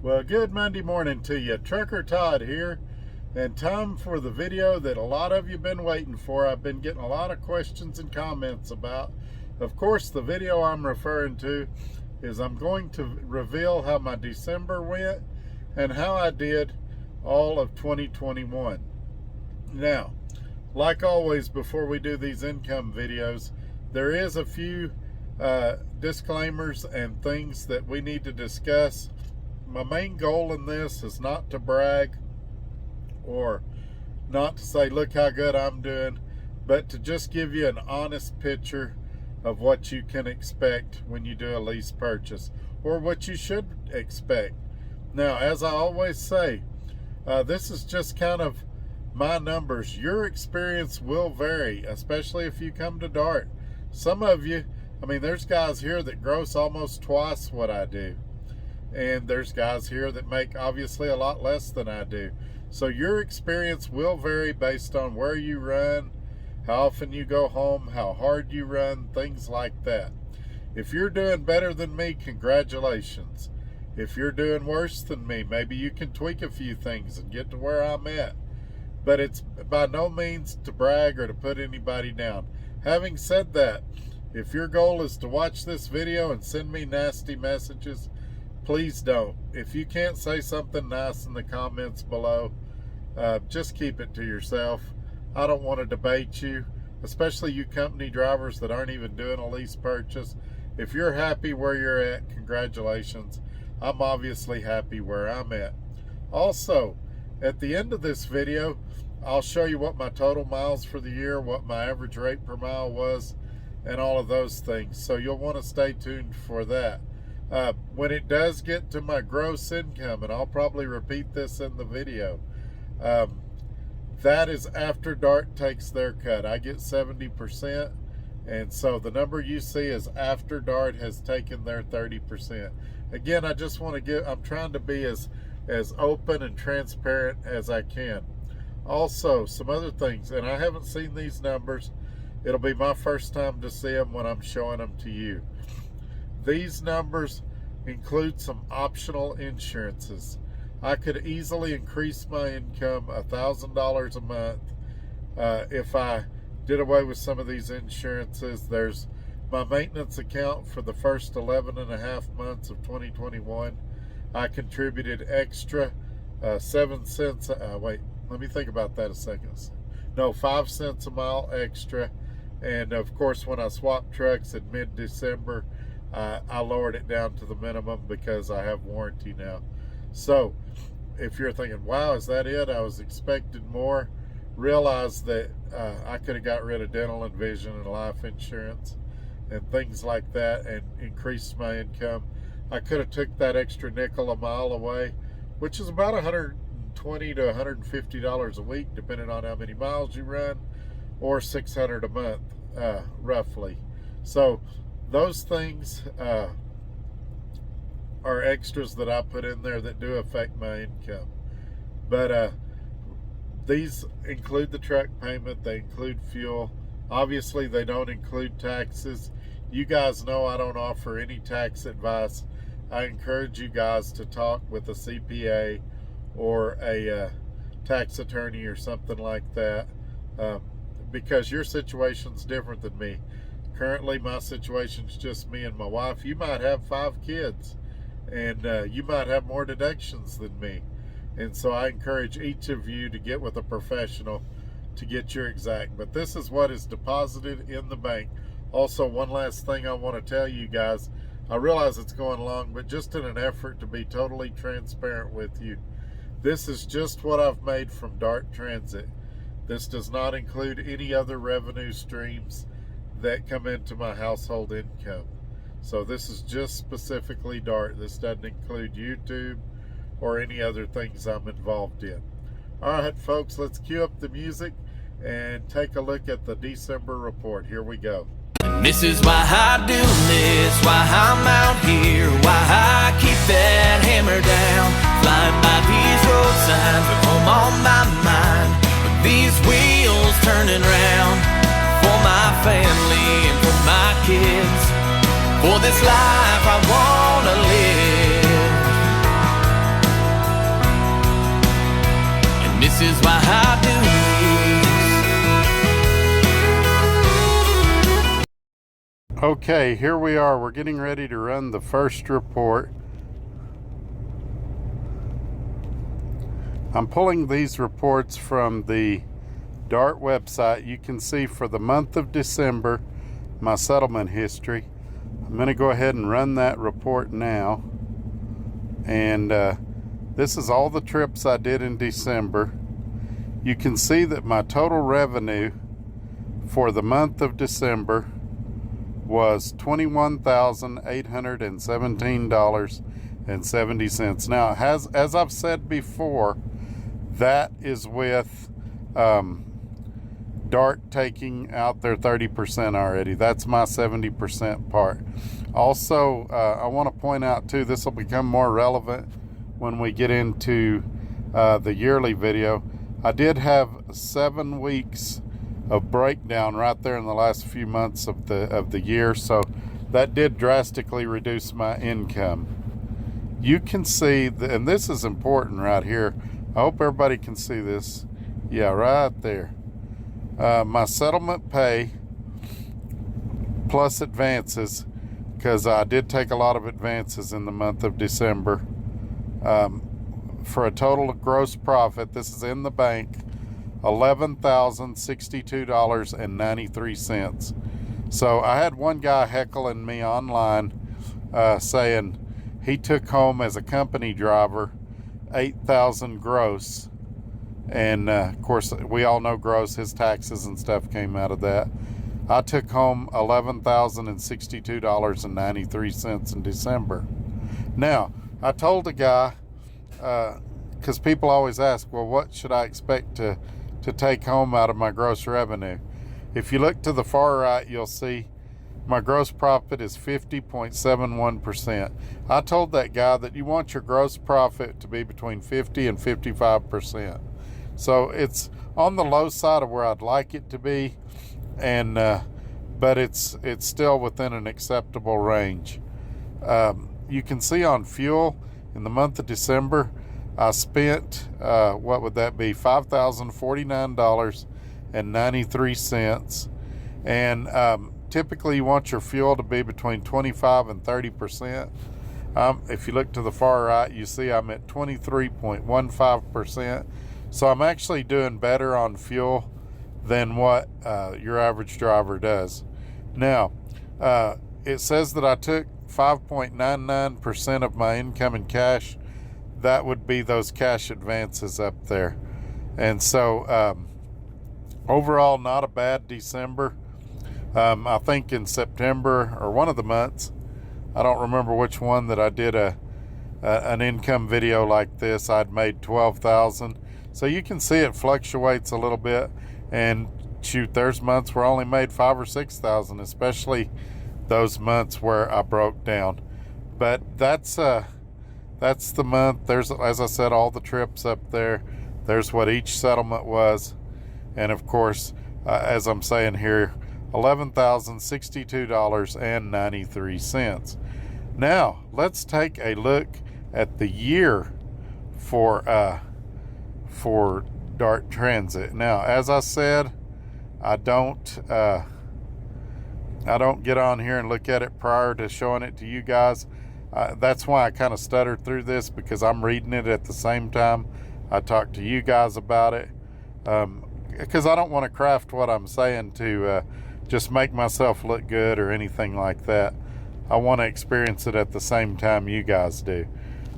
Well, good Monday morning to you. Trucker Todd here, and time for the video that a lot of you have been waiting for. I've been getting a lot of questions and comments about. Of course, the video I'm referring to is I'm going to reveal how my December went and how I did all of 2021. Now, like always, before we do these income videos, there is a few disclaimers and things that we need to discuss. My main goal in this is not to brag or not to say, look how good I'm doing, but to just give you an honest picture of what you can expect when you do a lease purchase, or what you should expect. Now, as I always say, this is just kind of my numbers. Your experience will vary, especially if you come to Dart. Some of you, there's guys here that gross almost twice what I do. And there's guys here that make obviously a lot less than I do. So your experience will vary based on where you run, how often you go home, how hard you run, things like that. If you're doing better than me, congratulations. If you're doing worse than me, maybe you can tweak a few things and get to where I'm at. But it's by no means to brag or to put anybody down. Having said that, if your goal is to watch this video and send me nasty messages, please don't. If you can't say something nice in the comments below, just keep it to yourself. I don't want to debate you, especially you company drivers that aren't even doing a lease purchase. If you're happy where you're at, congratulations. I'm obviously happy where I'm at. Also, at the end of this video, I'll show you what my total miles for the year, what my average rate per mile was, and all of those things. So you'll want to stay tuned for that. When it does get to my gross income, and I'll probably repeat this in the video, that is after Dart takes their cut. I get 70%, and so the number you see is after Dart has taken their 30%. Again, I just want to I'm trying to be as open and transparent as I can. Also, some other things, and I haven't seen these numbers. It'll be my first time to see them when I'm showing them to you. These numbers include some optional insurances. I could easily increase my income $1,000 a month if I did away with some of these insurances. There's my maintenance account for the first 11 and a half months of 2021. I contributed extra 7 cents. Wait, let me think about that a second. No, 5 cents a mile extra. And of course, when I swapped trucks in mid-December, I lowered it down to the minimum because I have warranty now. So if you're thinking, wow, is that it? I was expecting more. Realize that I could have got rid of dental and vision and life insurance and things like that and increased my income. I could have took that extra nickel a mile away, which is about $120 to $150 a week, depending on how many miles you run, or $600 a month, roughly. So those things are extras that I put in there that do affect my income. But these include the truck payment, they include fuel. Obviously, they don't include taxes. You guys know I don't offer any tax advice. I encourage you guys to talk with a CPA or a tax attorney or something like that, because your situation's different than me. Currently, my situation's just me and my wife. You might have 5 kids, and you might have more deductions than me. And so I encourage each of you to get with a professional to get your exact. But this is what is deposited in the bank. Also, one last thing I want to tell you guys. I realize it's going long, but just in an effort to be totally transparent with you, this is just what I've made from Dart Transit. This does not include any other revenue streams that come into my household income. So this is just specifically Dart. This doesn't include YouTube or any other things I'm involved in. All right, folks, let's cue up the music and take a look at the December report. Here we go. And this is why I do this, why I'm out here, why I keep that hammer down. Flying by these road signs with home on my mind, with these wheels turning round. For my family and for my kids, for this life I wanna live. This is why I do this. Okay, here we are. We're getting ready to run the first report. I'm pulling these reports from the DART website. You can see for the month of December my settlement history. I'm going to go ahead and run that report now. And this is all the trips I did in December. You can see that my total revenue for the month of December was $21,817.70. Now, as I've said before, that is with DART taking out their 30% already. That's my 70% part. Also, I want to point out too, this will become more relevant when we get into the yearly video. I did have 7 weeks of breakdown right there in the last few months of the year, so that did drastically reduce my income. You can see, and this is important right here. I hope everybody can see this. Yeah, right there. My settlement pay plus advances, because I did take a lot of advances in the month of December, for a total gross profit, this is in the bank, $11,062.93. So I had one guy heckling me online, saying he took home as a company driver $8,000 gross, and of course we all know gross, his taxes and stuff came out of that. I took home $11,062.93 in December. Now, I told the guy, because people always ask, well, what should I expect to take home out of my gross revenue? If you look to the far right, you'll see my gross profit is 50.71%. I told that guy that you want your gross profit to be between 50 and 55%. So it's on the low side of where I'd like it to be, and but it's still within an acceptable range. You can see on fuel in the month of December, I spent what would that be, $5,049.93, and typically you want your fuel to be between 25 and 30%. If you look to the far right, you see I'm at 23.15%. So I'm actually doing better on fuel than what your average driver does. Now, it says that I took 5.99% of my income in cash. That would be those cash advances up there. And so overall, not a bad December. I think in September, or one of the months, I don't remember which one, that I did an income video like this. I'd made $12,000. So you can see it fluctuates a little bit, and shoot, there's months where I only made $5,000 or $6,000, especially those months where I broke down. But that's the month. There's, as I said, all the trips up there. There's what each settlement was, and of course, as I'm saying here, $11,062.93. Now, let's take a look at the year for DART Transit. Now, as I said, I don't get on here and look at it prior to showing it to you guys. That's why I kind of stuttered through this, because I'm reading it at the same time I talk to you guys about it, because I don't want to craft what I'm saying to just make myself look good or anything like that. I want to experience it at the same time you guys do.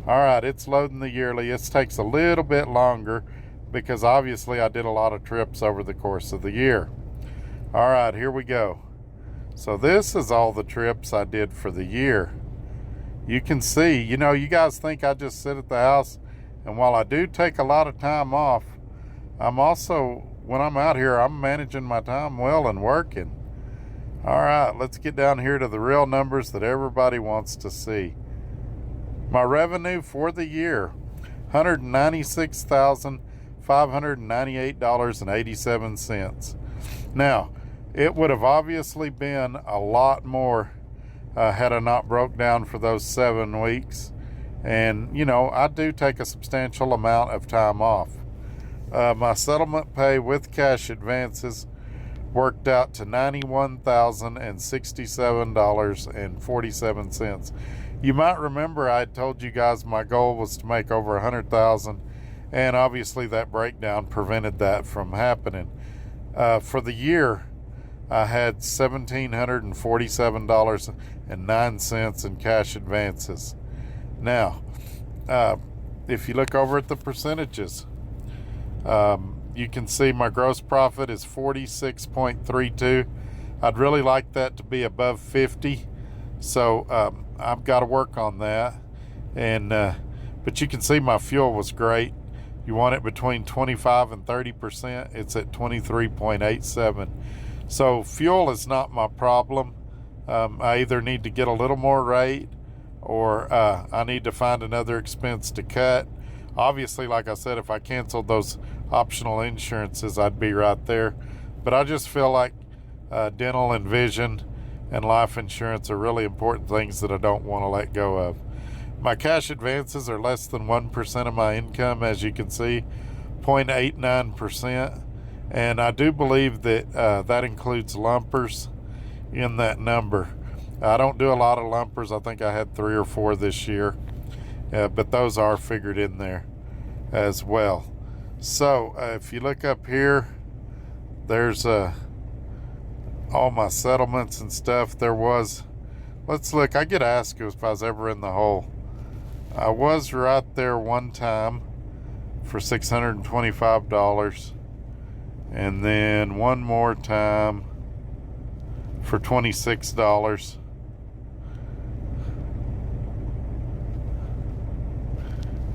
All right, it's loading the yearly. It takes a little bit longer because obviously I did a lot of trips over the course of the year. All right, here we go. So this is all the trips I did for the year. You can see, you know, you guys think I just sit at the house, and while I do take a lot of time off, I'm also, when I'm out here, I'm managing my time well and working. All right, let's get down here to the real numbers that everybody wants to see. My revenue for the year, $196,598.87. Now, it would have obviously been a lot more had I not broke down for those 7 weeks. And, you know, I do take a substantial amount of time off. My settlement pay with cash advances worked out to $91,067.47. You might remember I told you guys my goal was to make over $100,000, and obviously that breakdown prevented that from happening. For the year, I had $1,747.09 in cash advances. Now, if you look over at the percentages, you can see my gross profit is 46.32. I'd really like that to be above 50, so I've got to work on that. And but you can see my fuel was great. You want it between 25 and 30%. It's at 23.87. So fuel is not my problem. I either need to get a little more rate, or I need to find another expense to cut. Obviously, like I said, if I canceled those optional insurances, I'd be right there. But I just feel like dental and vision and life insurance are really important things that I don't want to let go of. My cash advances are less than 1% of my income, as you can see, 0.89%. And I do believe that that includes lumpers in that number. I don't do a lot of lumpers. I think I had 3 or 4 this year, but those are figured in there as well. So if you look up here, there's all my settlements and stuff. There was, let's look, I get asked if I was ever in the hole. I was right there one time for $625, and then one more time for $26,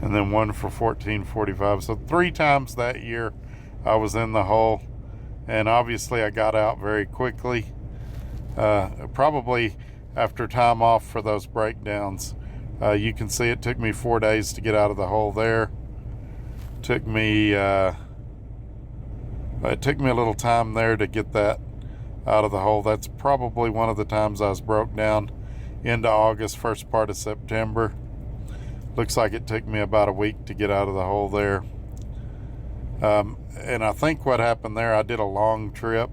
and then one for $14.45. So 3 times that year I was in the hole, and obviously I got out very quickly, probably after time off for those breakdowns. You can see it took me 4 days to get out of the hole there. It took me a little time there to get that out of the hole. That's probably one of the times I was broke down into August, first part of September. Looks like it took me about a week to get out of the hole there. And I think what happened there, I did a long trip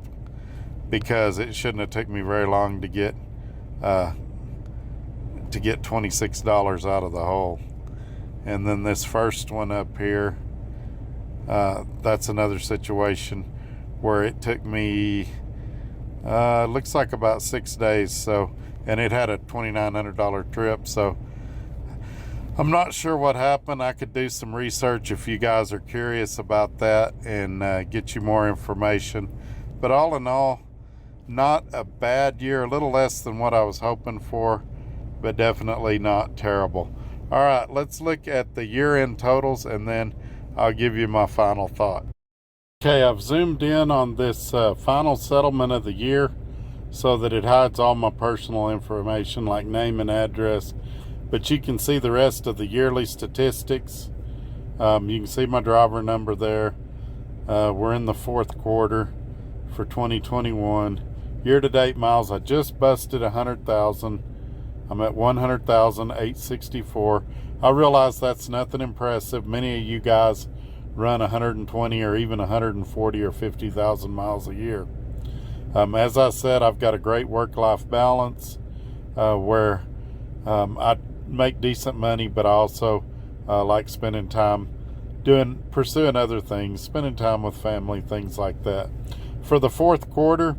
because it shouldn't have took me very long to get $26 out of the hole. And then this first one up here, that's another situation where it took me looks like about 6 days. So, and it had a $2,900 trip. So I'm not sure what happened. I could do some research if you guys are curious about that and get you more information. But all in all, not a bad year, a little less than what I was hoping for, but definitely not terrible. All right, let's look at the year-end totals, and then I'll give you my final thought. Okay, I've zoomed in on this final settlement of the year so that it hides all my personal information like name and address, but you can see the rest of the yearly statistics. You can see my driver number there. We're in the 4th quarter for 2021. Year-to-date miles, I just busted 100,000. I'm at 100,864. I realize that's nothing impressive. Many of you guys run 120 or even 140 or 50,000 miles a year. As I said, I've got a great work-life balance where I make decent money, but I also like spending time pursuing other things, spending time with family, things like that. For the 4th quarter,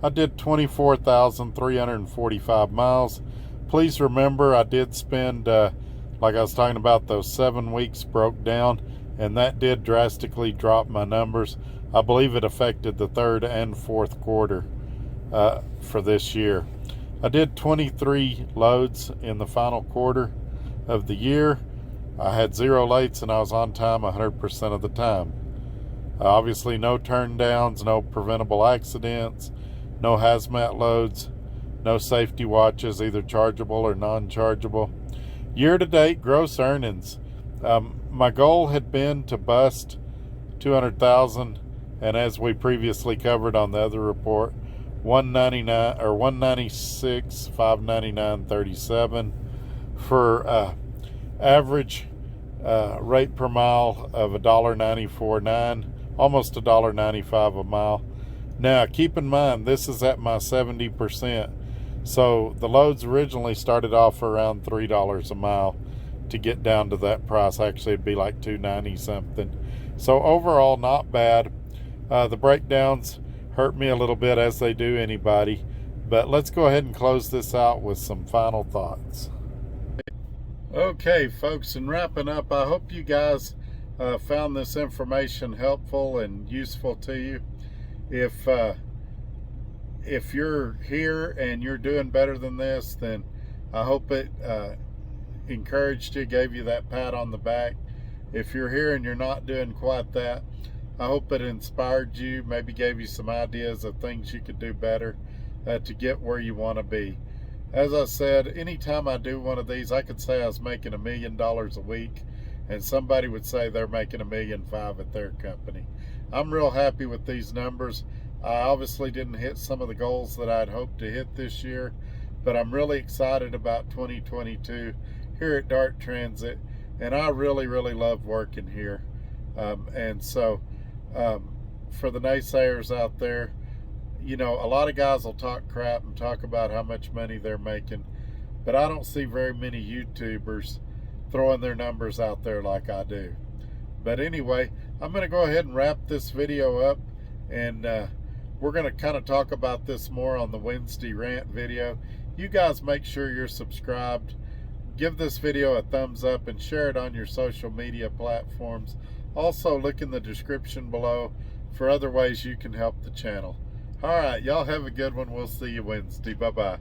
I did 24,345 miles. Please remember, I did spend, like I was talking about, those 7 weeks broke down, and that did drastically drop my numbers. I believe it affected the 3rd and 4th quarter for this year. I did 23 loads in the final quarter of the year. I had 0 lates, and I was on time 100% of the time. Obviously, no turn downs, no preventable accidents, no hazmat loads, no safety watches, either chargeable or non-chargeable. Year-to-date gross earnings. My goal had been to bust 200,000, and as we previously covered on the other report, 199 or 196, 599.37 for average rate per mile of $1.94.9, almost $1.95 a mile. Now keep in mind, this is at my 70%. So the loads originally started off around $3 a mile to get down to that price. Actually, it'd be like $2.90 something. So overall, not bad. The breakdowns hurt me a little bit, as they do anybody. But let's go ahead and close this out with some final thoughts. Okay, folks, in wrapping up, I hope you guys found this information helpful and useful to you. If you're here and you're doing better than this, then I hope it encouraged you, gave you that pat on the back. If you're here and you're not doing quite that, I hope it inspired you, maybe gave you some ideas of things you could do better to get where you want to be. As I said, anytime I do one of these, I could say I was making $1 million a week, and somebody would say they're making $1.5 million at their company. I'm real happy with these numbers. I obviously didn't hit some of the goals that I'd hoped to hit this year, but I'm really excited about 2022 here at Dart Transit, and I really love working here. And so for the naysayers out there, you know, a lot of guys will talk crap and talk about how much money they're making, but I don't see very many YouTubers throwing their numbers out there like I do. But anyway, I'm going to go ahead and wrap this video up, and we're going to kind of talk about this more on the Wednesday rant video. You guys make sure you're subscribed. Give this video a thumbs up and share it on your social media platforms. Also, look in the description below for other ways you can help the channel. All right, y'all have a good one. We'll see you Wednesday. Bye-bye.